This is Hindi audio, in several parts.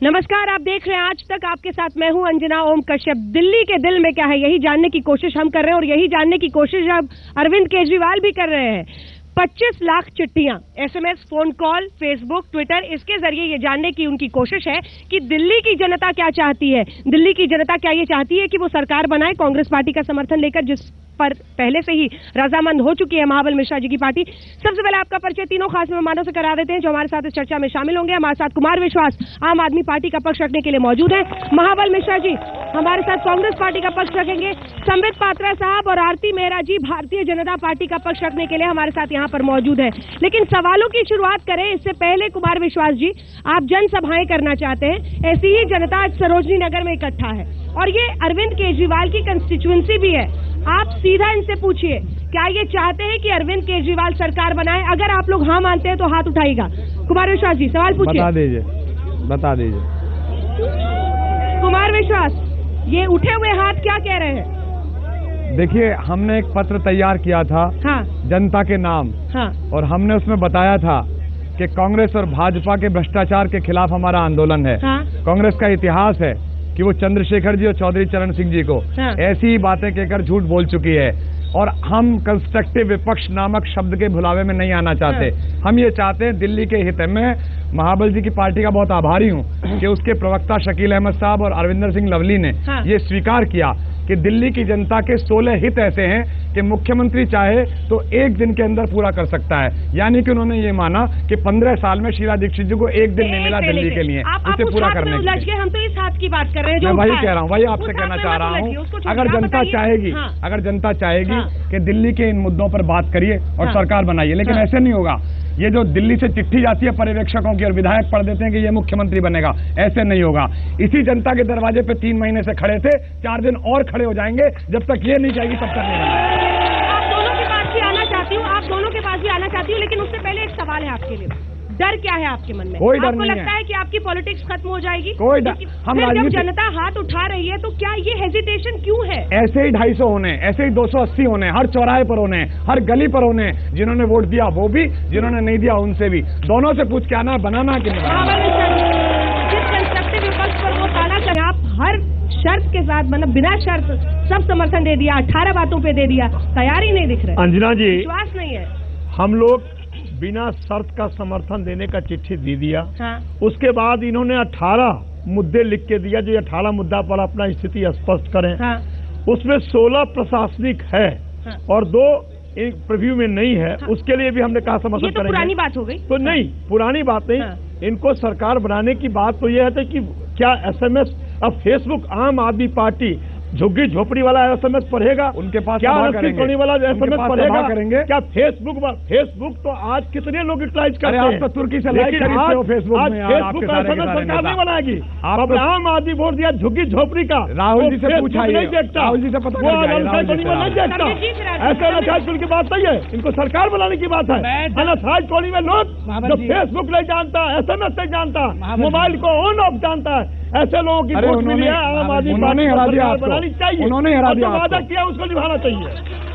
नमस्कार, आप देख रहे हैं आज तक। आपके साथ मैं हूं अंजना ओम कश्यप। दिल्ली के दिल में क्या है, यही जानने की कोशिश हम कर रहे हैं और यही जानने की कोशिश अब अरविंद केजरीवाल भी कर रहे हैं। 25 लाख चिट्ठियां, SMS, phone call, Facebook, Twitter, इसके जरिए ये जानने की उनकी कोशिश है कि दिल्ली की जनता क्या चाहती है। दिल्ली की जनता क्या ये चाहती है कि वो सरकार बनाए कांग्रेस पार्टी का समर्थन लेकर, जिस पर पहले से ही रजामंद हो चुकी है महाबल मिश्रा जी की पार्टी। सबसे पहले आपका परिचय तीनों खास मेहमानों से करा देते हैं जो हमारे साथ इस चर्चा में शामिल होंगे। हमारे साथ कुमार विश्वास आम आदमी पार्टी का पक्ष रखने के लिए मौजूद है। महाबल मिश्रा जी हमारे साथ कांग्रेस पार्टी का पक्ष रखेंगे। संबित पात्रा साहब और आरती मेहरा जी भारतीय जनता पार्टी का पक्ष रखने के लिए हमारे साथ यहाँ पर मौजूद है। लेकिन सवालों की शुरुआत करें इससे पहले, कुमार विश्वास जी, आप जनसभाएं करना चाहते हैं, ऐसी ही जनता आज सरोजनी नगर में इकट्ठा है और ये अरविंद केजरीवाल की कंस्टिट्यूएंसी भी है। आप सीधा इनसे पूछिए, क्या ये चाहते हैं कि अरविंद केजरीवाल सरकार बनाए? अगर आप लोग हाँ मानते हैं तो हाथ उठाइएगा। कुमार विश्वास जी सवाल पूछिए। बता दीजिए। कुमार विश्वास, ये उठे हुए हाथ क्या कह रहे हैं? देखिए, हमने एक पत्र तैयार किया था हाँ। जनता के नाम, हाँ। और हमने उसमें बताया था कि कांग्रेस और भाजपा के भ्रष्टाचार के खिलाफ हमारा आंदोलन है। हाँ। कांग्रेस का इतिहास है कि वो चंद्रशेखर जी और चौधरी चरण सिंह जी को ऐसी ही बातें कहकर झूठ बोल चुकी है और हम कंस्ट्रक्टिव विपक्ष नामक शब्द के भुलावे में नहीं आना चाहते। हम ये चाहते हैं दिल्ली के हित में। महाबल जी की पार्टी का बहुत आभारी हूँ कि उसके प्रवक्ता शकील अहमद साहब और अरविंदर सिंह लवली ने ये स्वीकार किया कि दिल्ली की जनता के 16 हित ऐसे हैं कि मुख्यमंत्री चाहे तो एक दिन के अंदर पूरा कर सकता है। यानी कि उन्होंने ये माना कि 15 साल में शीला दीक्षित जी को एक दिन नहीं मिला दिल्ली के लिए, उसे पूरा करने के लिए। हम तो इस हाथ की बात कर रहे हैं, मैं वही कह रहा हूँ, वही आपसे कहना चाह रहा हूँ। अगर जनता चाहेगी, अगर जनता चाहेगी कि दिल्ली के इन मुद्दों पर बात करिए और सरकार बनाइए, लेकिन ऐसे नहीं होगा। ये जो दिल्ली से चिट्ठी जाती है पर्यवेक्षकों की और विधायक पढ़ देते हैं कि ये मुख्यमंत्री बनेगा, ऐसे नहीं होगा। इसी जनता के दरवाजे पे 3 महीने से खड़े थे, 4 दिन और खड़े हो जाएंगे। जब तक ये नहीं जाएगी तब तक नहीं बनेगा। आप दोनों के पास भी आना चाहती हूँ, आप दोनों के पास भी आना चाहती हूँ, लेकिन उससे पहले एक सवाल है आपके लिए। डर क्या है आपके मन में? कोई डर आपको नहीं लगता है कि आपकी पॉलिटिक्स खत्म हो जाएगी? कोई डर। हम जब जनता हाथ उठा रही है तो क्या ये हेजिटेशन क्यों है? ऐसे ही 250 होने, ऐसे ही 280 होने, हर चौराहे पर होने, हर गली पर होने। जिन्होंने वोट दिया वो भी, जिन्होंने नहीं दिया उनसे भी। दोनों से पूछ के आना, बनाना कि नहीं। जिस कंस्ट्रक्टिव विपक्ष पर वो ताना करें, आप हर शर्त के साथ, मतलब बिना शर्त सब समर्थन दे दिया, 18 बातों पे दे दिया, तैयारी नहीं दिख रहा। अंजना जी, विश्वास नहीं है। हम लोग बिना शर्त का समर्थन देने का चिट्ठी दे दिया। हाँ। उसके बाद इन्होंने 18 मुद्दे लिख के दिया जो 18 मुद्दा पर अपना स्थिति स्पष्ट करें। हाँ। उसमें 16 प्रशासनिक है। हाँ। और 2 एक प्रीव्यू में नहीं है। हाँ। उसके लिए भी हमने कहा समर्थन करेंगे। पुरानी बात हो गई तो नहीं, पुरानी बात नहीं। इनको सरकार बनाने की बात तो यह है कि क्या एसएमएस, अब फेसबुक आम आदमी पार्टी झुग्गी झोपड़ी वाला एसएमएस पढ़ेगा? उनके पास क्या कॉलोनी वाला एसएमएस पढ़ेगा? करेंगे क्या फेसबुक तो आज कितने लोग यूटिलाइज करते हैं? आप तो तुर्की से लाइक कर रहे हो फेसबुक में। फेसबुक का एसएमएस सरकार नहीं बनाएगी। आप आम आदमी वोट दिया झुग्गी झोपड़ी का। राहुल जी से पूछा, नहीं देखता, राहुल जी से पता वो अनाथालय नहीं देखता। ऐसे अनाथालय कॉलोनी की बात नहीं है, इनको सरकार बनाने की बात है। अनाथालय कॉलोनी में लोग जो फेसबुक नहीं जानता, एसएमएस नहीं जानता, मोबाइल को ऑन ऑफ जानता है, ऐसे लोगों की वोट मिली है। आम आदमी पार्टी हरा दिया, बनानी चाहिए। उन्होंने हरा दिया, वादा किया उसको निभाना चाहिए।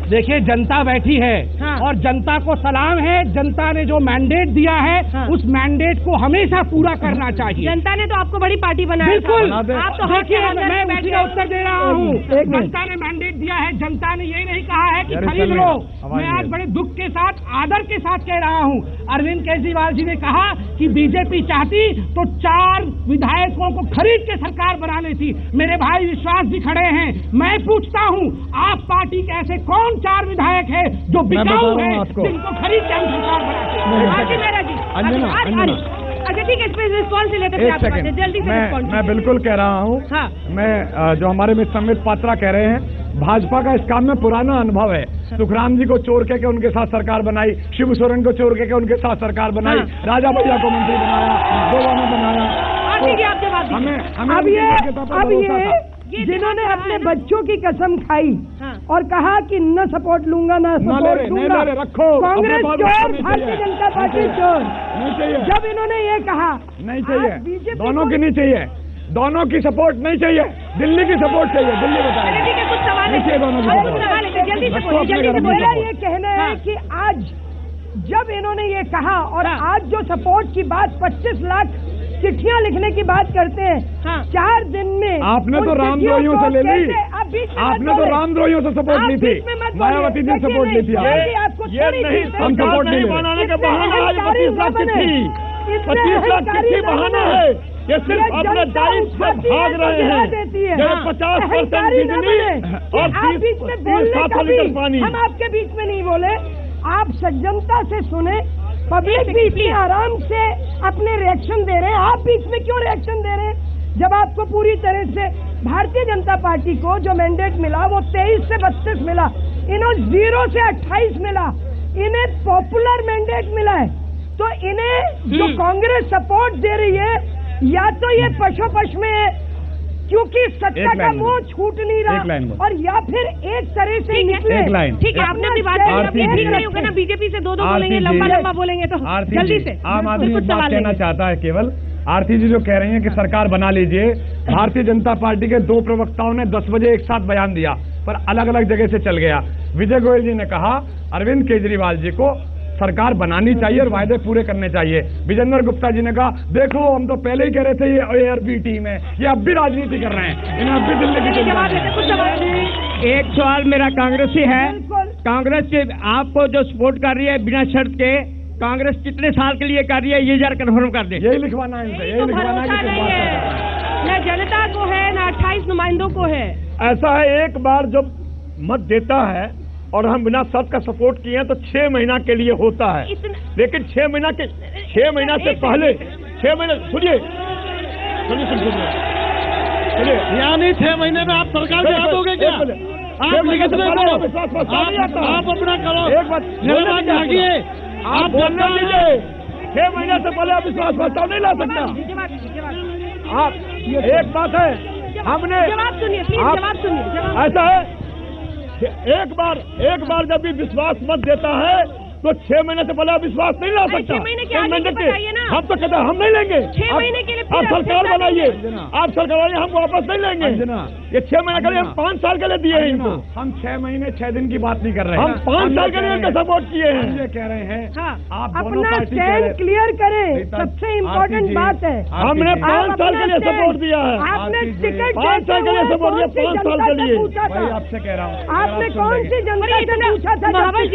देखिए, जनता बैठी है। हाँ। और जनता को सलाम है। जनता ने जो मैंडेट दिया है, हाँ, उस मैंडेट को हमेशा पूरा करना चाहिए। जनता ने तो आपको बड़ी पार्टी बनाया। बिल्कुल। आप तो देखिए, मैं उसी का उत्तर दे रहा हूँ। जनता ने मैंडेट दिया है। जनता ने ये नहीं कहा है कि खरीद लो। मैं आज बड़े दुख के साथ, आदर के साथ कह रहा हूँ, अरविंद केजरीवाल जी ने कहा कि बीजेपी चाहती तो 4 विधायकों को खरीद के सरकार बना लेती। मेरे भाई विश्वास भी खड़े हैं। मैं पूछता हूँ, आप पार्टी के ऐसे कौन 4 विधायक है जो बिकाऊ है, जिनको खरीद के हम सरकार बनाते हैं? अच्छा ठीक है, इस पे रिस्पॉन्स लेते हैं, जल्दी से रिस्पॉन्स। मैं बिल्कुल कह रहा हूँ। हाँ। मैं जो हमारे मित्र संबित पात्रा कह रहे हैं, भाजपा का इस काम में पुराना अनुभव है। सुखराम जी को चोर के उनके साथ सरकार बनाई, शिव सोरेन को चोर के उनके साथ सरकार बनाई, राजा भैया को मंत्री बनाया, गोवा में बनाया। अब ये जिन्होंने अपने बच्चों की कसम खाई और कहा कि न सपोर्ट लूंगा, न सपोर्ट दूंगा, कांग्रेस चोर, भारतीय जनता पार्टी चोर, जब इन्होंने ये कहा नहीं चाहिए, दोनों की नहीं चाहिए, दोनों की सपोर्ट नहीं चाहिए, दिल्ली की सपोर्ट चाहिए। दिल्ली बताइए, कुछ सवाल है, दोनों की सपोर्ट। मेरा ये कहना है कि आज जब इन्होंने ये कहा और आज जो सपोर्ट की बात 25 लाख चिट्ठियां लिखने की बात करते हैं, 4 दिन में आपने तो रामद्रोहियों से ले ली, आपने तो रामद्रोहियों से सपोर्ट ली थी, मायावती जी सपोर्ट ली थी। ये नहीं, हम सपोर्ट नहीं बनाने का बहाना आज 25 लाख चिट्ठी, 25 लाख चिट्ठी बहाना है। ये सिर्फ अपने दायित्व से भाग रहे हैं। 50% बिजली और 30 लीटर पानी। हम आपके बीच में नहीं बोले, आप सज्जनता से सुने, पब्लिक भी इतनी आराम से अपने रिएक्शन दे रहे हैं, आप बीच में क्यों रिएक्शन दे रहे हैं? जब आपको पूरी तरह से भारतीय जनता पार्टी को जो मैंडेट मिला वो 23 से 32 मिला, इन्हें 0 से 28 मिला, इन्हें पॉपुलर मैंडेट मिला है। तो इन्हें जो कांग्रेस सपोर्ट दे रही है, या तो ये पशु में है क्योंकि सत्ता का मोह छूट नहीं रहा, और या फिर एक तरह से निकले। ठीक है, आपने अपनी बात ठीक नहीं होगा ना, बीजेपी से 2 बोलेंगे, लंबा बोलेंगे तो जल्दी से। आम आदमी कुछ बात कहना चाहता है केवल। आरती जी जो कह रही हैं कि सरकार बना लीजिए, भारतीय जनता पार्टी के 2 प्रवक्ताओं ने 10 बजे एक साथ बयान दिया, पर अलग अलग जगह से चल गया। विजय गोयल जी ने कहा अरविंद केजरीवाल जी को सरकार बनानी चाहिए और वायदे पूरे करने चाहिए। विजेंद्र गुप्ता जी ने कहा देखो हम तो पहले ही कह रहे थे ये ARP टीम है, ये अब भी राजनीति कर रहे हैं, इन्हें अब भी दिल्ली की एक सवाल मेरा कांग्रेस से है, कांग्रेस से आपको जो सपोर्ट कर रही है बिना शर्त के, कांग्रेस कितने साल के लिए कर रही है ये जरा कन्फर्म कर दे। यही लिखवाना है इनसे, यही लिखवाना है न जनता को है न 28 नुमाइंदों को है। ऐसा है, एक बार जब मत देता है और हम बिना शर्त का सपोर्ट किए हैं तो 6 महीना के लिए होता है, लेकिन 6 महीना से पहले 6 महीने सुनिए, यानी 6 महीने में आप सरकार गिरा दोगे क्या? आप लिखित में करो, आप अपना करो, एक बात झाँकिए, आप बोलने दीजिए। 6 महीने से पहले आप विश्वास प्रस्ताव नहीं ला सकता। आप एक बात है, हमने जवाब सुनिए, जवाब सुनिए। ऐसा है, एक बार जब भी विश्वास मत देता है तो 6 महीने से पहले आप विश्वास नहीं ला सकता। 6 महीने के आगे बताइए ना। हम तो कहते हैं हम नहीं लेंगे। 6 महीने के लिए आप सरकार बनाइए, आप सरकार बनाइए, हम वापस नहीं लेंगे। ये 6 महीने के लिए हम 5 साल के लिए दिए हैं इनको। हम 6 महीने 6 दिन की बात नहीं कर रहे हैं, हम 5 साल के लिए इनका सपोर्ट किए हैं। ये कह रहे हैं आप अपना स्टैंड क्लियर करें, सबसे इम्पोर्टेंट बात है। हमने 5 साल के लिए सपोर्ट दिया है, आपने टिकट 5 साल के लिए सपोर्ट दिया, 5 साल के लिए। वही आपसे कह रहा हूँ, आपने कौन सी जनता से पूछा था? महावल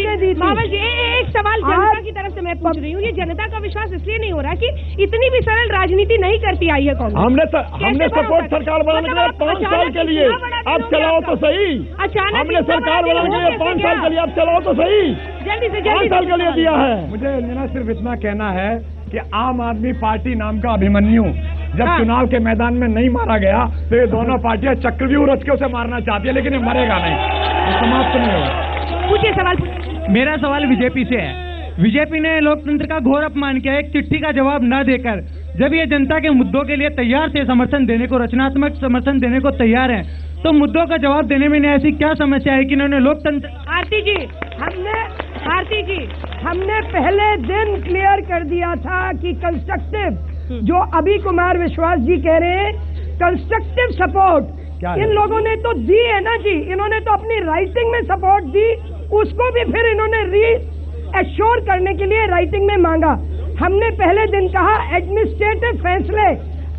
जी एक सवाल जनता की तरफ से मैं पूछ रही हूँ, ये जनता का विश्वास इसलिए नहीं हो रहा कि इतनी भी सरल राजनीति नहीं करती आई है कांग्रेस। हमने सपोर्ट सरकार बनाने के लिए 5 साल के लिए, आप चलाओ तो सही। अचानक हमने सरकार बनाने के लिए 5 साल के लिए, आप चलाओ तो सही। जल्दी से 5 साल के लिए दिया है। मुझे अंजना सिर्फ इतना कहना है कि आम आदमी पार्टी नाम का अभिमन्यु जब चुनाव के मैदान में नहीं मारा गया तो ये दोनों पार्टियां चक्रव्यूह रच के उसे मारना चाहती है, लेकिन ये मरेगा नहीं, समाप्त नहीं होगा। पूछिए सवाल। मेरा सवाल बीजेपी से है। बीजेपी ने लोकतंत्र का घोर अपमान किया, एक चिट्ठी का जवाब न देकर। जब ये जनता के मुद्दों के लिए तैयार थे समर्थन देने को, रचनात्मक समर्थन देने को तैयार है, तो मुद्दों का जवाब देने में ऐसी क्या समस्या है कि इन्होंने लोकतंत्र। आरती जी हमने पहले दिन क्लियर कर दिया था कि कंस्ट्रक्टिव, जो अभी कुमार विश्वास जी कह रहे हैं कंस्ट्रक्टिव सपोर्ट इन लोगों ने तो दी है ना जी, इन्होंने तो अपनी राइटिंग में सपोर्ट दी, उसको भी फिर इन्होंने एश्योर करने के लिए राइटिंग में मांगा। हमने पहले दिन कहा एडमिनिस्ट्रेटिव फैसले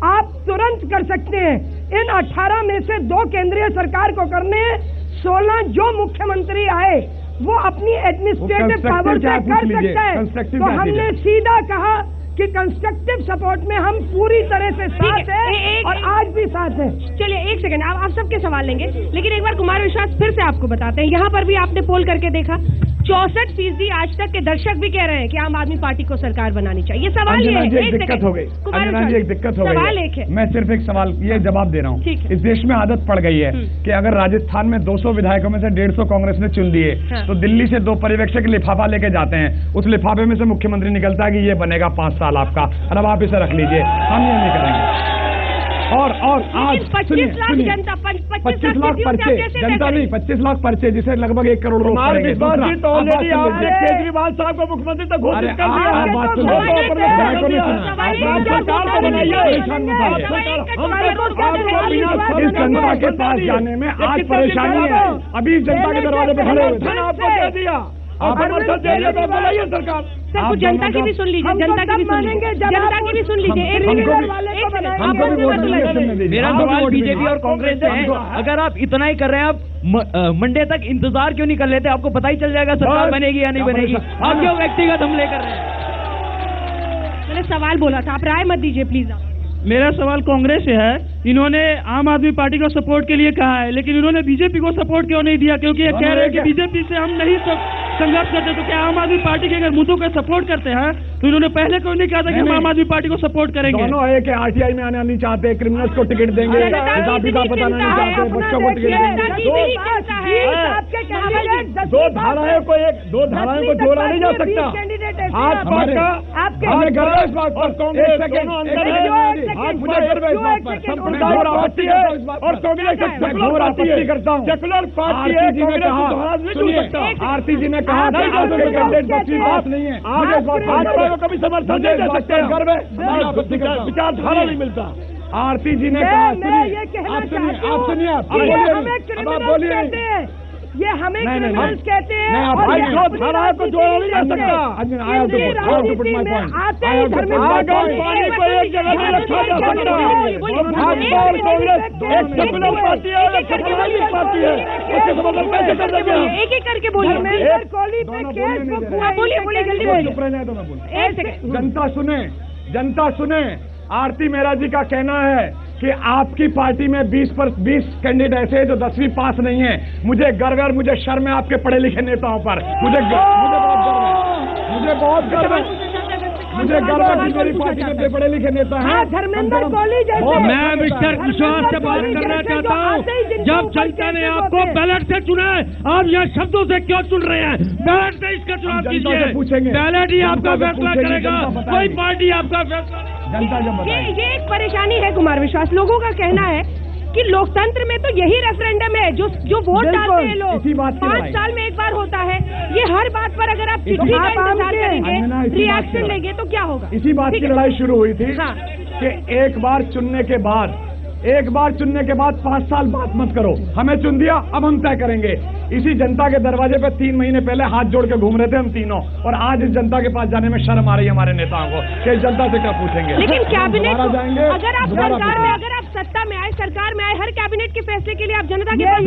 आप तुरंत कर सकते हैं, इन 18 में से 2 केंद्रीय सरकार को करने हैं, 16 जो मुख्यमंत्री आए वो अपनी एडमिनिस्ट्रेटिव पावर से कर सकता है। तो हमने सीधा कहा कि कंस्ट्रक्टिव सपोर्ट में हम पूरी तरह से साथ हैं और आज भी साथ हैं। चलिए एक सेकंड, आप सबके सवाल लेंगे, लेकिन एक बार कुमार विश्वास फिर से आपको बताते हैं, यहाँ पर भी आपने पोल करके देखा 64% आज तक के दर्शक भी कह रहे हैं कि आम आदमी पार्टी को सरकार बनानी चाहिए। सवाल ये है, एक दिक्कत हो गई, एक दिक्कत हो गई, मैं सिर्फ एक सवाल ये जवाब दे रहा हूँ। इस देश में आदत पड़ गई है कि अगर राजस्थान में 200 विधायकों में से 150 कांग्रेस ने चुन लिए, तो दिल्ली से 2 पर्यवेक्षक लिफाफा लेके जाते हैं, उस लिफाफे में से मुख्यमंत्री निकलता है कि ये बनेगा 5 साल आपका, और अब आप इसे रख लीजिए, हम ये नहीं करेंगे। और आज 25 लाख जनता, 25 लाख पर्चे, जनता नहीं 25 लाख पर्चे, जिसे लगभग 1 करोड़ लोग पड़ेंगे। केजरीवाल साहब को मुख्यमंत्री तक घोषित कर इस जनता के पास जाने में आज परेशानी है, अभी जनता के दरवाजे पे खड़े हुए थे। आपको कह दिया, आप समर्थन दे रहे हो, बुलाइए सरकार। सर कुछ जनता की भी सुन लीजिए, जनता की भी सुन लीजिए, जनता की भी सुन लीजिए। मेरा सवाल बीजेपी और कांग्रेस से है, अगर आप इतना ही कर रहे हैं, आप मंडे तक इंतजार क्यों नहीं कर लेते? आपको पता ही चल जाएगा सरकार बनेगी या नहीं बनेगी। आप क्यों व्यक्तिगत हमले कर रहे हैं? मैंने सवाल बोला था, आप राय मत दीजिए प्लीज। मेरा सवाल कांग्रेस से है। इन्होंने आम आदमी पार्टी को सपोर्ट के लिए कहा है, लेकिन इन्होंने बीजेपी को सपोर्ट क्यों नहीं दिया? क्योंकि ये कह रहे हैं कि बीजेपी से हम नहीं संघर्ष करते। तो क्या आम आदमी पार्टी के अगर मुद्दों को सपोर्ट करते हैं तो इन्होंने पहले क्यों नहीं कहा था कि हम आम आदमी पार्टी को सपोर्ट करेंगे? दोनों है कि आरटीआई में आना नहीं चाहते, क्रिमिनल्स को टिकट देंगे, हिसाब किताब बताना नहीं चाहते, बच्चों को टिकट देंगे। दो धाराएं को जोड़ा नहीं जा सकता। आज हमें गर्व है इस बात पर, कांग्रेस दोनों अंदर है। आज मुझे गर्व है इस बात पर, संप्रदाय पार्टी है और कांग्रेस सेकुलर पार्टी है, सेकुलर पार्टी है। आरती जी ने कहा नहीं है, मुझे कभी समर्थन नहीं दे सकते, गर्व है, विचारधारा नहीं मिलता। आरती जी ने कहा, आप सुनिए, आप बोलिए। ये हमें क्रिमिनल्स कहते हैं और दो धाराओं को जोड़ा नहीं जा सकता। आते ही पानी को एक जगह नहीं रखा जा सकता। भाजपा और कांग्रेस एक सेकुलर पार्टी है और एक सेकुलर पार्टी है, उसके समर्थन कैसे कर देंगे? एक एक करके बोलिए। जनता सुने। आरती मेहरा जी का कहना है कि आपकी पार्टी में 20 कैंडिडेट ऐसे हैं जो 10वीं पास नहीं है। मुझे गर्व है और मुझे शर्म है आपके पढ़े लिखे नेताओं पर। मुझे बहुत गर्व है कि मेरी पार्टी में पढ़े लिखे नेता हैं। धर्मेंद्र कोहली जैसे। मैं मिस्टर कुशवाहा से बात करना चाहता हूँ। जब जनता ने आपको बैलेट से चुना है, आप यह शब्दों से क्यों चुन रहे हैं? बैलेट से इसका चुनाव कीजिए, बैलेट ही आपका फैसला करेगा, कोई पार्टी आपका फैसला। ये एक परेशानी है कुमार विश्वास। लोगों का कहना है कि लोकतंत्र में तो यही रेफरेंडम है जो वोट डालते हैं लोग, 5 साल में एक बार होता है। ये हर बात पर अगर आप चिट्ठी का इंतजार करेंगे, रिएक्शन लेंगे तो क्या होगा? इसी बात की लड़ाई शुरू हुई थी कि एक बार चुनने के बाद 5 साल बात मत करो। हमें चुन दिया, अब हम तय करेंगे। इसी जनता के दरवाजे पे 3 महीने पहले हाथ जोड़ के घूम रहे थे हम तीनों, और आज इस जनता के पास जाने में शर्म आ रही है हमारे नेताओं को कि जनता से क्या पूछेंगे। लेकिन कैबिनेट अगर आप सरकार में, अगर आप सत्ता में आए, सरकार में आए, हर कैबिनेट के फैसले के लिए आप जनता के पास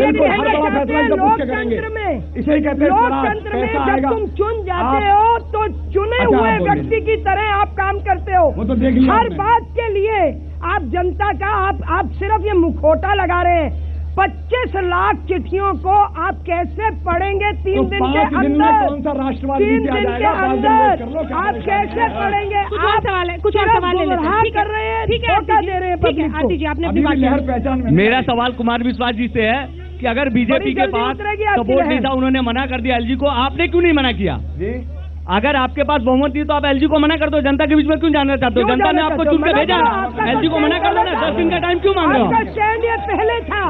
लोकतंत्र में, इसे ही कहते हैं लोकतंत्र में जब तुम चुन जाते हो तो चुने हुए व्यक्ति की तरह आप काम करते हो। हर बात के लिए आप जनता का आप सिर्फ ये मुखौटा लगा रहे हैं। 25 लाख चिट्ठियों को आप कैसे पढ़ेंगे 3 दिन के अंदर? कौन सा राष्ट्रवादी 3 दिन के अंदर आप कैसे पढ़ेंगे? कुछ और सवाल कर रहे हैं, धोखा दे रहे हैं। आरती जी आपने अपनी बात पहचान। मेरा सवाल कुमार विश्वास जी से है कि अगर बीजेपी के पास सपोर्ट नहीं था, उन्होंने मना कर दिया एलजी को, आपने क्यों नहीं मना किया? अगर आपके पास बहुमत थी तो आप एलजी को मना कर दो। जनता के बीच में क्यों जाना चाहते हो? जनता ने आपको चुन के भेजा, एलजी को मना कर दो ना। 10 दिन का टाइम क्यों मांग रहे हो? स्टैंड ये पहले था,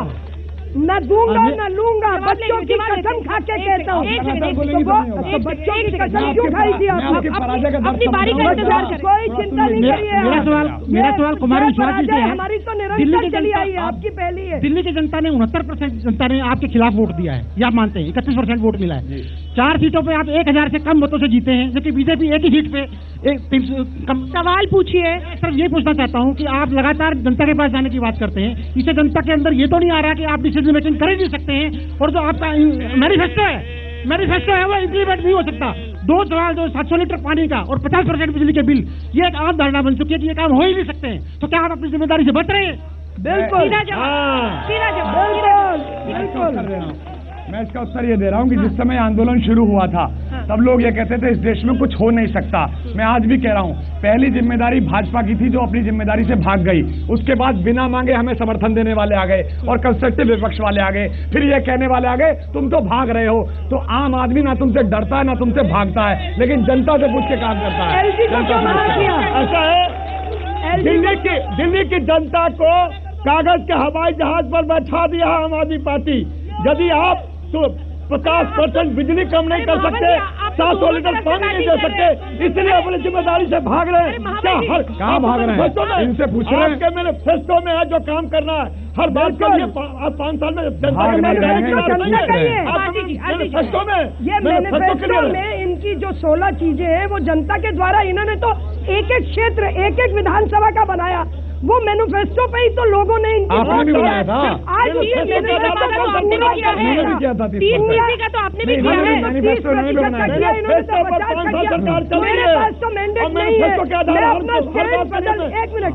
न दूंगा न लूंगा, बच्चों की कसम खा के कहता हूँ। बच्चों की कसम क्यों खाई थी आपने? अपनी बारी का इंतजार करें, कोई चिंता नहीं करिए। मेरा सवाल कुमार विश्वास जी से है। हमारी तो निरंतर चली आई है, आपकी पहली है। दिल्ली की जनता ने 69% जनता ने आपके खिलाफ वोट दिया है, ये आप मानते हैं? 31% वोट मिला है। 4 सीटों पे आप 1000 से कम मतों से जीते हैं, जबकि बीजेपी एक ही सीट पे सवाल पूछिए। सिर्फ ये पूछना चाहता हूँ कि आप लगातार जनता के पास जाने की बात करते हैं, इससे जनता के अंदर ये तो नहीं आ रहा कि आप डिसीजन मेकिंग कर ही नहीं सकते हैं, और जो आपका मैनिफेस्टो है वो इम्प्लीमेंट नहीं हो सकता। 2 सवाल, जो 700 लीटर पानी का और 50% बिजली के बिल, ये एक आम धारणा बन चुकी है कि ये काम हो ही नहीं सकते हैं। तो क्या आप अपनी जिम्मेदारी से बच रहे हैं? बिल्कुल। मैं इसका उत्तर ये दे रहा हूँ कि जिस समय आंदोलन शुरू हुआ था तब लोग ये कहते थे इस देश में कुछ हो नहीं सकता। मैं आज भी कह रहा हूँ, पहली जिम्मेदारी भाजपा की थी जो अपनी जिम्मेदारी से भाग गई। उसके बाद बिना मांगे हमें समर्थन देने वाले आ गए और कंस्ट्रक्टिव विपक्ष वाले आ गए। फिर ये कहने वाले आ गए तुम तो भाग रहे हो। तो आम आदमी ना तुमसे डरता है ना तुमसे भागता है, लेकिन जनता से पूछ के काम करता है। ऐसा है, दिल्ली की जनता को कागज के हवाई जहाज पर बैठा दिया आम आदमी पार्टी। यदि आप तो 50% बिजली कम नहीं कर सकते, 700 लीटर पानी नहीं दे सकते, इसलिए अपनी जिम्मेदारी से भाग रहे हैं। क्या हर कहाँ भाग रहे हैं? इनसे पूछ रहे हैं। मैनिफेस्टो में है जो काम करना है हर बात के लिए 5 साल में मैनिफेस्टो में इनकी जो 16 चीजें हैं वो जनता के द्वारा इन्होंने तो एक एक क्षेत्र एक एक विधानसभा का बनाया, वो मैनिफेस्टो पे ही तो लोगों ने इनकी आपने भी बनाया था। आज का तो आपने भी किया है। मेरे पास तो मैंडेट नहीं है, मैं अपना स्टैंड बदल, एक मिनट,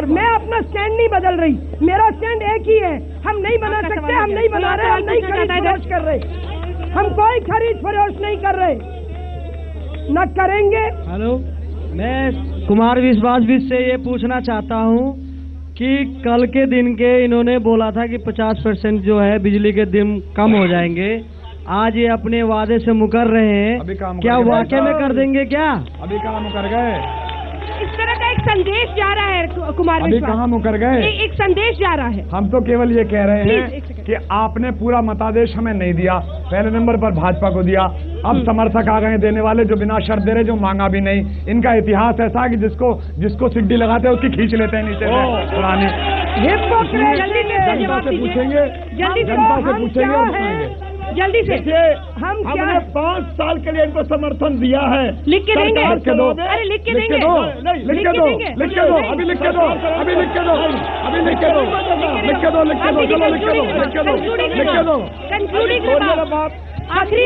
मैं अपना स्टैंड नहीं बदल रही, मेरा स्टैंड एक ही है। हम नहीं बना सकते, हम नहीं बना रहे, हम नहीं खरीद फरोश कर रहे, हम कोई खरीद फरोश नहीं कर रहे, न करेंगे। हेलो, मैं कुमार विश्वास भी से ये पूछना चाहता हूँ कि कल के दिन के इन्होंने बोला था कि 50% जो है बिजली के दिन कम हो जाएंगे, आज ये अपने वादे से मुकर रहे हैं, क्या वाकई में कर देंगे? क्या अभी कहाँ मुकर गए? इस तरह का एक संदेश जा रहा है कुमार अभी कहाँ मुकर गए? एक संदेश जा रहा है। हम तो केवल ये कह रहे हैं कि आपने पूरा मतादेश हमें नहीं दिया, पहले नंबर पर भाजपा को दिया, अब समर्थक आ गए देने वाले जो बिना शर्त दे रहे, जो मांगा भी नहीं। इनका इतिहास ऐसा है कि जिसको सिड्डी लगाते हैं उसकी खींच लेते हैं नीचे से पुरानी। जनता से पूछेंगे, जल्दी से हमने 5 साल के लिए इनको समर्थन दिया है। लिख के देंगे, अरे लिख के देंगे, लिख के दो, लिख के दो, अभी लिख के दो, अभी लिख के दो, अभी लिख के दो, लिख के दो, लिख के दो, चलो लिख के दो, लिख के दो, लिख के दो। कंक्लूडिंग आखिरी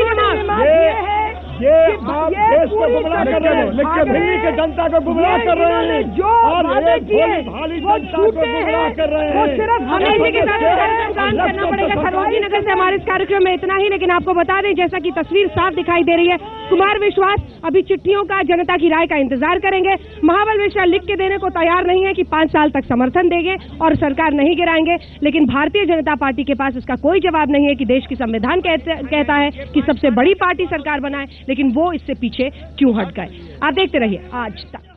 ये आप देश को गुमराह कर रहे हैं, दिल्ली के जनता को गुमराह कर रहे हैं, जो वादे किए वो झूठे हैं, वो सिर्फ हमें इसी के साथ करना पड़ेगा। खरौंजी नगर से हमारे इस कार्यक्रम में इतना ही, लेकिन आपको बता दें जैसा कि तस्वीर साफ दिखाई दे रही है, कुमार विश्वास अभी चिट्ठियों का, जनता की राय का इंतजार करेंगे। महाबल मिश्रा लिख के देने को तैयार नहीं है कि 5 साल तक समर्थन देंगे और सरकार नहीं गिराएंगे, लेकिन भारतीय जनता पार्टी के पास इसका कोई जवाब नहीं है कि देश की संविधान कहता है कि सबसे बड़ी पार्टी सरकार बनाए, लेकिन वो इससे पीछे क्यों हट गए। आप देखते रहिए आज तक।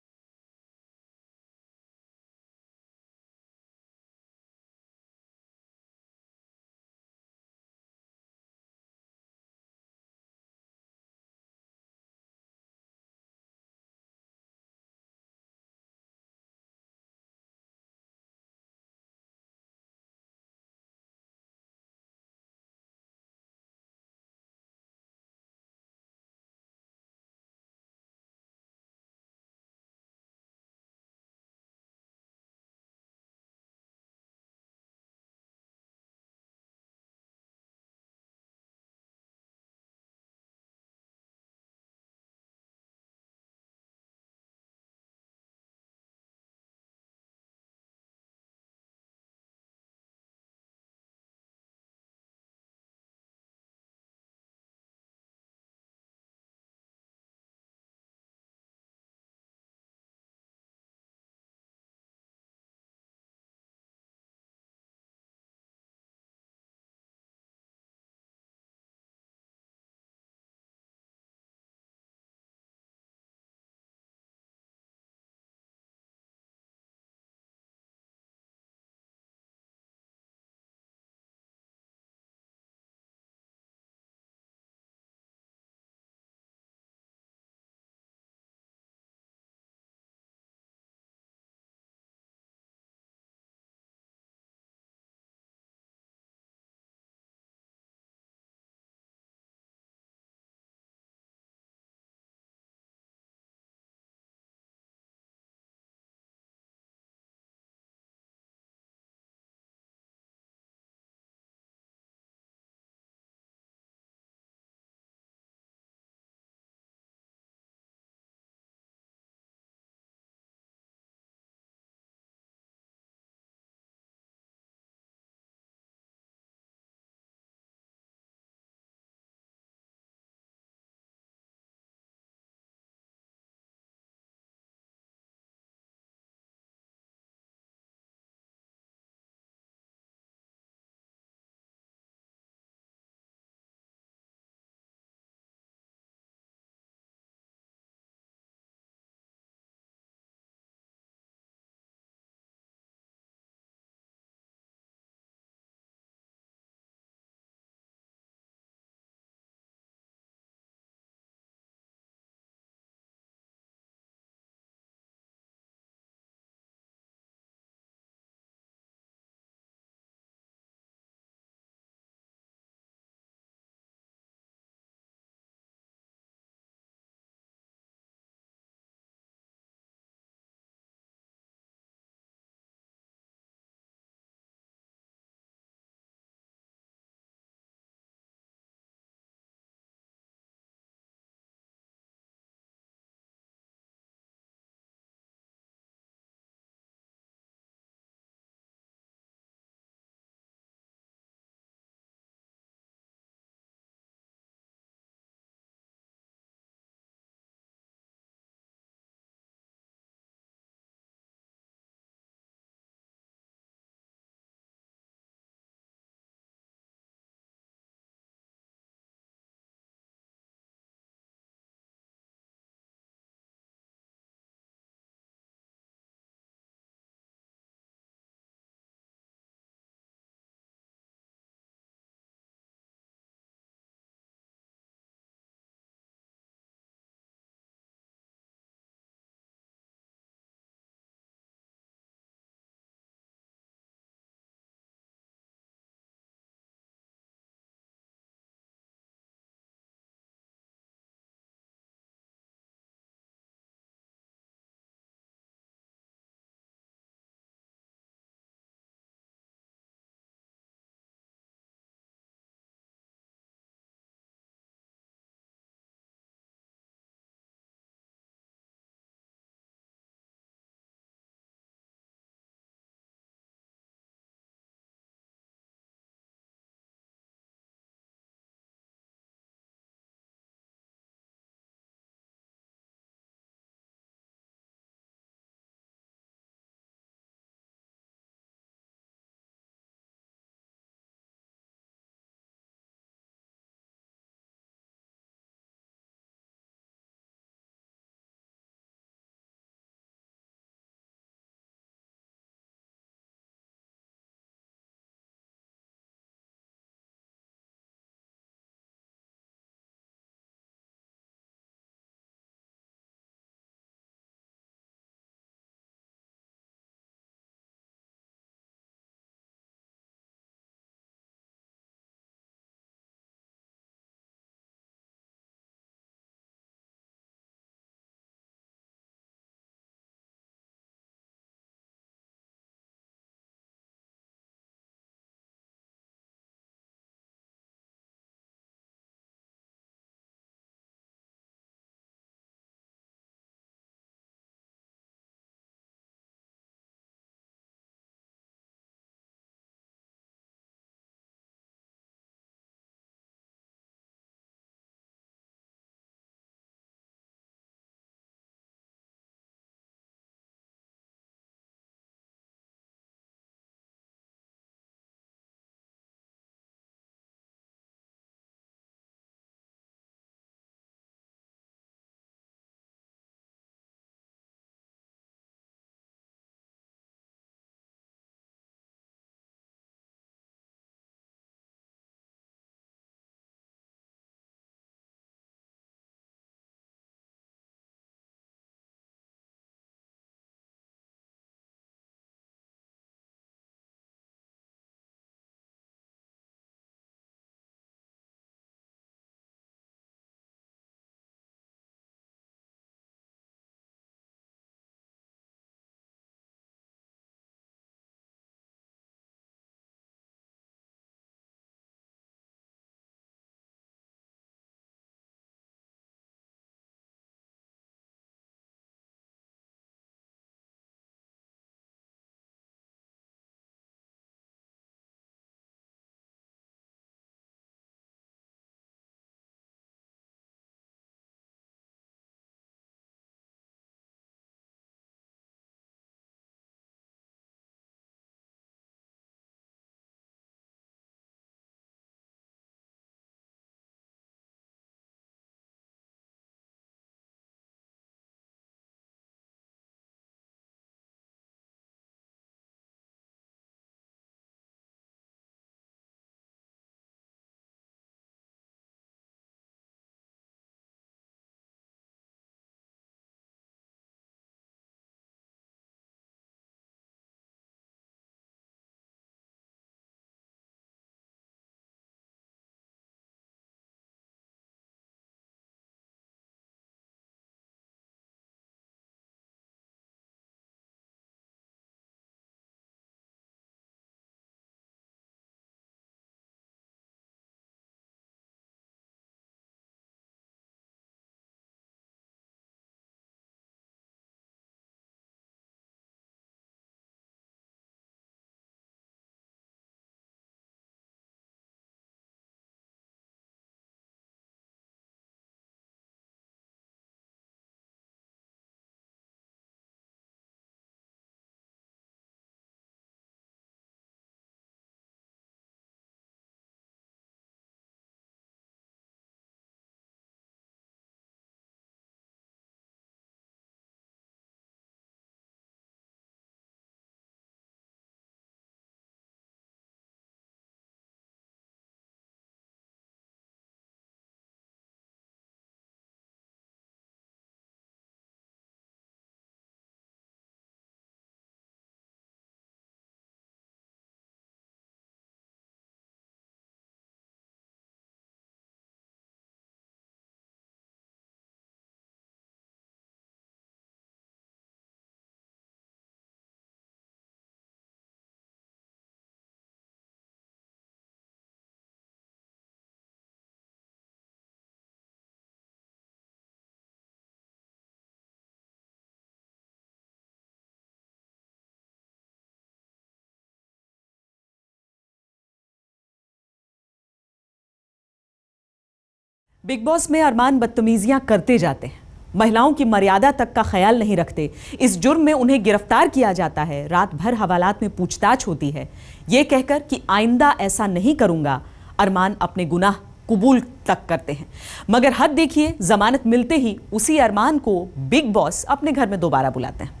बिग बॉस में अरमान बदतमीजियां करते जाते हैं, महिलाओं की मर्यादा तक का ख्याल नहीं रखते। इस जुर्म में उन्हें गिरफ्तार किया जाता है। रात भर हवालात में पूछताछ होती है, ये कहकर कि आइंदा ऐसा नहीं करूंगा। अरमान अपने गुनाह कबूल तक करते हैं, मगर हद देखिए, जमानत मिलते ही उसी अरमान को बिग बॉस अपने घर में दोबारा बुलाते हैं।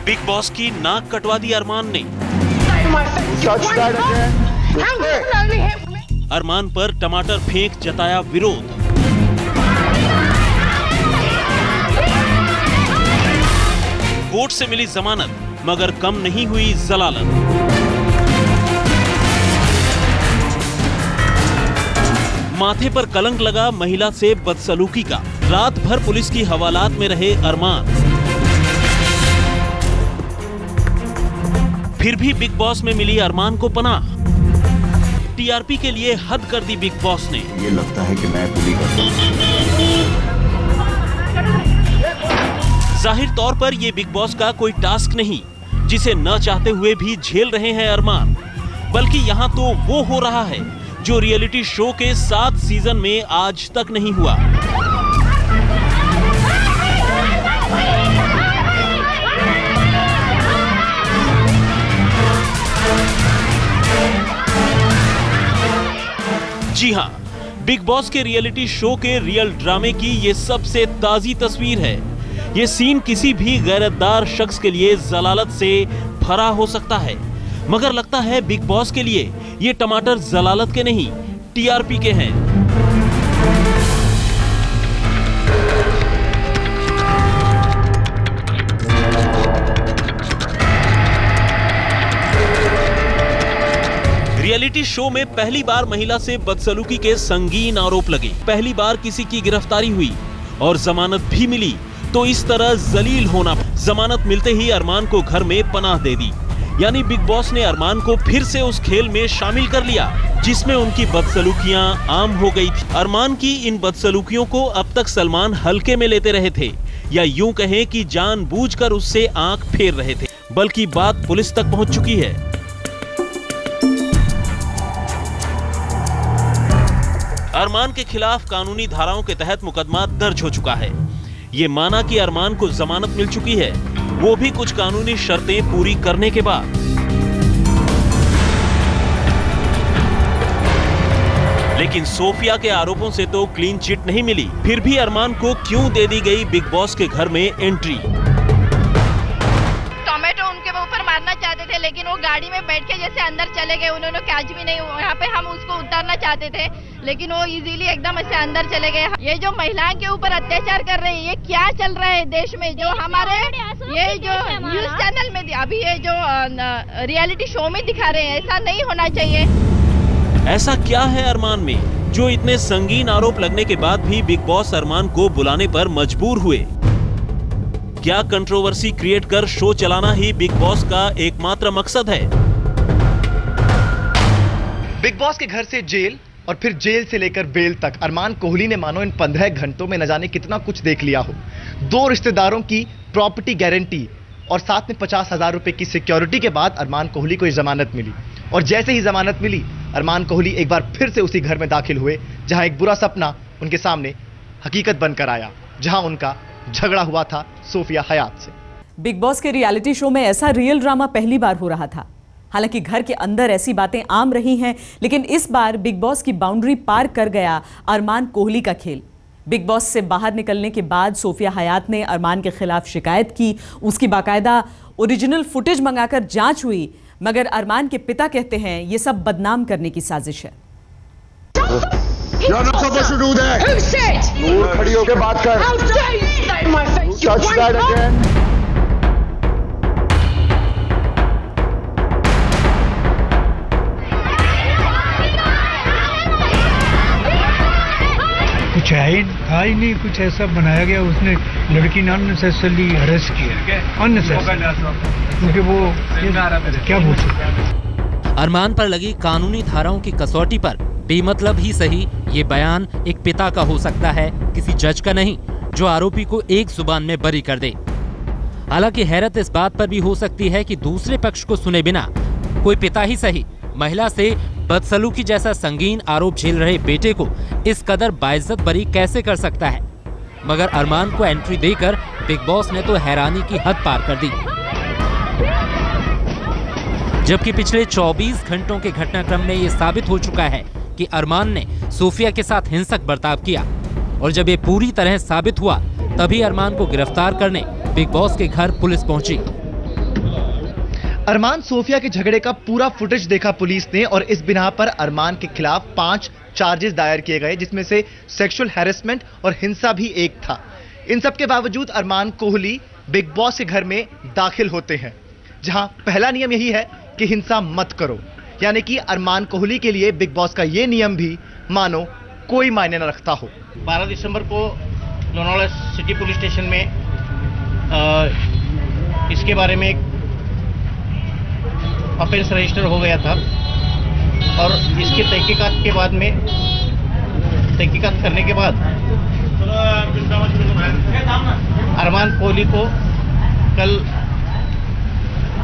बिग बॉस की नाक कटवा दी अरमान ने। अरमान पर टमाटर फेंक जताया विरोध। कोर्ट से मिली जमानत, मगर कम नहीं हुई जलालत। माथे पर कलंक लगा महिला से बदसलूकी का। रात भर पुलिस की हवालात में रहे अरमान। फिर भी बिग बॉस में मिली अरमान को पनाह। टीआरपी के लिए हद कर दी बिग बॉस ने। ये लगता है कि मैं पूरी करता हूं। जाहिर तौर पर ये बिग बॉस का कोई टास्क नहीं, जिसे न चाहते हुए भी झेल रहे हैं अरमान, बल्कि यहाँ तो वो हो रहा है जो रियलिटी शो के 7 सीजन में आज तक नहीं हुआ। जी हाँ, बिग बॉस के रियलिटी शो के रियल ड्रामे की ये सबसे ताजी तस्वीर है। ये सीन किसी भी गैरतदार शख्स के लिए जलालत से भरा हो सकता है, मगर लगता है बिग बॉस के लिए ये टमाटर जलालत के नहीं, टीआरपी के हैं। रियलिटी शो में पहली बार महिला से बदसलूकी के संगीन आरोप लगे। पहली बार किसी की गिरफ्तारी हुई और जमानत भी मिली, तो इस तरह जलील होना। जमानत मिलते ही अरमान को घर में पनाह दे दी, यानी बिग बॉस ने अरमान को फिर से उस खेल में शामिल कर लिया जिसमें उनकी बदसलूकियां आम हो गई थी। अरमान की इन बदसलूकियों को अब तक सलमान हल्के में लेते रहे थे, या यूं कहें कि जानबूझकर उससे आंख फेर रहे थे, बल्कि बात पुलिस तक पहुंच चुकी है। अरमान के खिलाफ कानूनी धाराओं के तहत मुकदमा दर्ज हो चुका है। ये माना कि अरमान को जमानत मिल चुकी है, वो भी कुछ कानूनी शर्तें पूरी करने के बाद। लेकिन सोफिया के आरोपों से तो क्लीन चिट नहीं मिली। फिर भी अरमान को क्यों दे दी गई बिग बॉस के घर में एंट्री? टोमेटो उनके ऊपर मारना चाहते थे, लेकिन वो गाड़ी में बैठ के जैसे अंदर चले गए, उन्होंने कैच भी नहीं। यहाँ पे हम उसको उतारना चाहते थे, लेकिन वो इजीली एकदम ऐसे अंदर चले गए। ये जो महिलाओं के ऊपर अत्याचार कर रहे हैं, ये क्या चल रहा है देश में? जो हमारे ये जो न्यूज चैनल में अभी ये जो रियलिटी शो में दिखा रहे हैं, ऐसा नहीं होना चाहिए। ऐसा क्या है अरमान में जो इतने संगीन आरोप लगने के बाद भी बिग बॉस अरमान को बुलाने पर मजबूर हुए? क्या कंट्रोवर्सी क्रिएट कर शो चलाना ही बिग बॉस का एकमात्र मकसद है? बिग बॉस के घर से जेल और फिर जेल से लेकर बेल तक अरमान कोहली ने मानो इन 15 घंटों में न जाने कितना कुछ देख लिया हो। 2 रिश्तेदारों की प्रॉपर्टी गारंटी और साथ में 50,000 रुपए की सिक्योरिटी के बाद अरमान कोहली को जमानत मिली, और जैसे ही जमानत मिली अरमान कोहली एक बार फिर से उसी घर में दाखिल हुए जहां एक बुरा सपना उनके सामने हकीकत बनकर आया, जहां उनका झगड़ा हुआ था सोफिया हयात से। बिग बॉस के रियलिटी शो में ऐसा रियल ड्रामा पहली बार हो रहा था। हालांकि घर के अंदर ऐसी बातें आम रही हैं, लेकिन इस बार बिग बॉस की बाउंड्री पार कर गया अरमान कोहली का खेल। बिग बॉस से बाहर निकलने के बाद सोफिया हयात ने अरमान के खिलाफ शिकायत की। उसकी बाकायदा ओरिजिनल फुटेज मंगाकर जांच हुई, मगर अरमान के पिता कहते हैं ये सब बदनाम करने की साजिश है। You're not supposed to do that. Who said? दूर खड़ी होकर बात कर। How dare you say in my face? Touch that again. कुछ है ही नहीं, कुछ ऐसा बनाया गया। उसने लड़की ने अननेसेसरली अरेस्ट किया, अननेसेसरली, क्योंकि वो क्या बोल सकते। अरमान पर लगी कानूनी धाराओं की कसौटी पर बेमतलब ही सही, ये बयान एक पिता का हो सकता है, किसी जज का नहीं, जो आरोपी को एक जुबान में बरी कर दे। हालांकि हैरत इस बात पर भी हो सकती है कि दूसरे पक्ष को सुने बिना कोई पिता ही सही महिला से बदसलूकी जैसा संगीन आरोप झेल रहे बेटे को इस कदर बाइज्जत बरी कैसे कर सकता है। मगर अरमान को एंट्री देकर बिग बॉस ने तो हैरानी की हद पार कर दी। जबकि पिछले 24 घंटों के घटनाक्रम में ये साबित हो चुका है कि अरमान ने सोफिया के साथ हिंसक बर्ताव किया, और जब ये पूरी तरह साबित हुआ तभी अरमान को गिरफ्तार करने बिग बॉस के घर पुलिस पहुंची। अरमान सोफिया के झगड़े का पूरा फुटेज देखा पुलिस ने, और इस बिना पर अरमान के खिलाफ 5 चार्जेस दायर किए गए, जिसमें से सेक्सुअल हैरेसमेंट और हिंसा भी एक था। इन सब के बावजूद अरमान कोहली बिग बॉस के घर में दाखिल होते हैं, जहां पहला नियम यही है कि हिंसा मत करो, यानी कि अरमान कोहली के लिए बिग बॉस का ये नियम भी मानो कोई मायने न रखता हो। 12 दिसंबर को लोनावाला सिटी पुलिस स्टेशन में इसके बारे में एक ऑफेंस रजिस्टर हो गया था, और इसके तहकीकात के बाद में तहकीकात करने के बाद अरमान कोहली को कल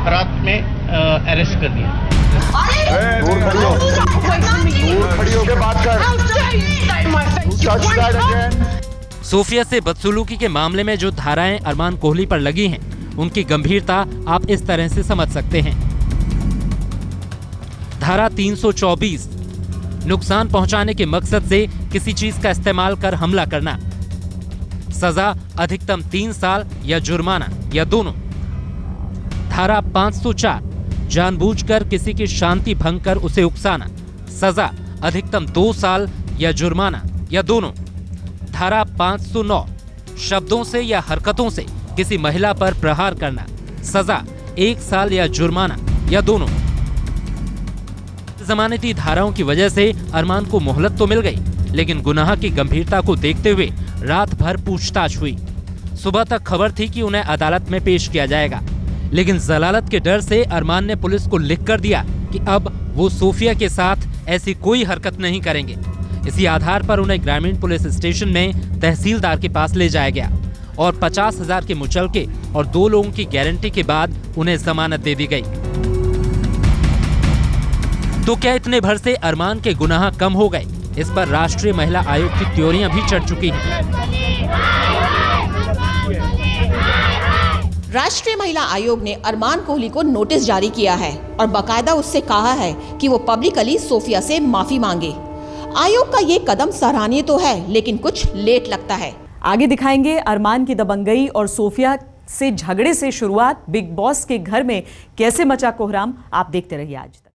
रात में अरेस्ट कर दिया। सोफिया से बदसलूकी के मामले में जो धाराएं अरमान कोहली पर लगी हैं, उनकी गंभीरता आप इस तरह से समझ सकते हैं। धारा 324 नुकसान पहुंचाने के मकसद से किसी चीज का इस्तेमाल कर हमला करना, सजा अधिकतम 3 साल या जुर्माना या दोनों। धारा 504 जानबूझकर किसी की शांति भंग कर उसे उकसाना, सजा अधिकतम 2 साल या जुर्माना या दोनों। धारा 509 शब्दों से या हरकतों से किसी महिला पर प्रहार करना, सजा 1 साल या जुर्माना या दोनों। जमानती धाराओं की वजह से अरमान को मोहलत तो मिल गई, लेकिन गुनाह की गंभीरता को देखते हुए रात भर पूछताछ हुई। सुबह तक खबर थी कि उन्हें अदालत में पेश किया जाएगा, लेकिन जलालत के डर से अरमान ने पुलिस को लिख कर दिया कि अब वो सोफिया के साथ ऐसी कोई हरकत नहीं करेंगे। इसी आधार पर उन्हें ग्रामीण पुलिस स्टेशन में तहसीलदार के पास ले जाया गया, और 50,000 के मुचलके और 2 लोगों की गारंटी के बाद उन्हें जमानत दे दी गई। तो क्या इतने भर से अरमान के गुनाह कम हो गए? इस पर राष्ट्रीय महिला आयोग की थ्योरियां भी चढ़ चुकी हैं। राष्ट्रीय महिला आयोग ने अरमान कोहली को नोटिस जारी किया है और बाकायदा उससे कहा है कि वो पब्लिकली सोफिया से माफी मांगे। आयोग का ये कदम सराहनीय तो है, लेकिन कुछ लेट लगता है। आगे दिखाएंगे अरमान की दबंगई और सोफिया से झगड़े से शुरुआत बिग बॉस के घर में कैसे मचा कोहराम। आप देखते रहिए आज तक।